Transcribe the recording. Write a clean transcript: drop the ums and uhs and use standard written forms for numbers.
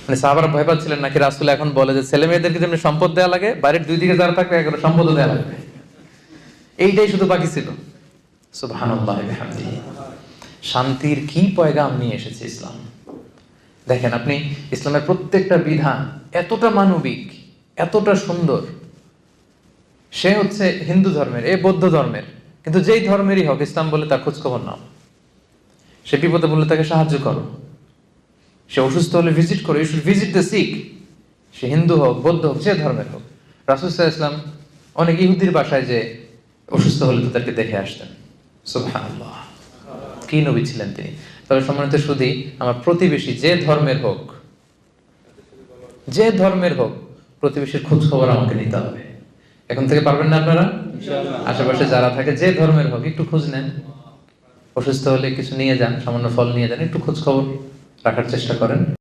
মানে সাহাবারা ভয় পাচ্ছিলেন নাকি রাসূল এখন বলে যে ছেলে মেয়েদেরকে যেমন সম্পদ দেওয়া লাগে, বাড়ির দুই দিকে যারা থাকবে এগুলো সম্পদ দেওয়া লাগবে, এইটাই শুধু বাকি ছিল। সুবহানাল্লাহি ওয়া বিহামদিহি। শান্তির কি পয়গাম নিয়ে এসেছে ইসলাম। দেখেন আপনি, ইসলামের প্রত্যেকটা বিধান এতটা মানবিক, এতটা সুন্দর। সে হচ্ছে হিন্দু ধর্মের, এ বৌদ্ধ ধর্মের, কিন্তু যেই ধর্মেরই হোক, ইসলাম বলে তার খোঁজ খবর নাও। সে বিপদে বললে তাকে সাহায্য করো, সে অসুস্থ হলে ভিজিট করো, you should visit the sick. সে হিন্দু হোক, বৌদ্ধ হোক, যে ধর্মের হোক। রাসূল সাল্লাল্লাহু আলাইহি ওয়াসাল্লাম অনেক ইহুদির বাসায় যে অসুস্থ হলে তাদেরকে দেখে আসতেন। সুবহানাল্লাহ, কি নবী ছিলেন তিনি। তবে সম্মানিত সুধী, আমার প্রতিবেশী যে ধর্মের হোক, যে ধর্মের হোক, প্রতিবেশীর খোঁজ খবর আমাকে নিতে হবে। এখন থেকে পারবেন না আপনারা? আশেপাশে যারা থাকে যে ধর্মের হোক, একটু খোঁজ নেন। অসুস্থ হলে কিছু নিয়ে যান, সামান্য ফল নিয়ে যান, একটু খোঁজ খবর রাখার চেষ্টা করেন।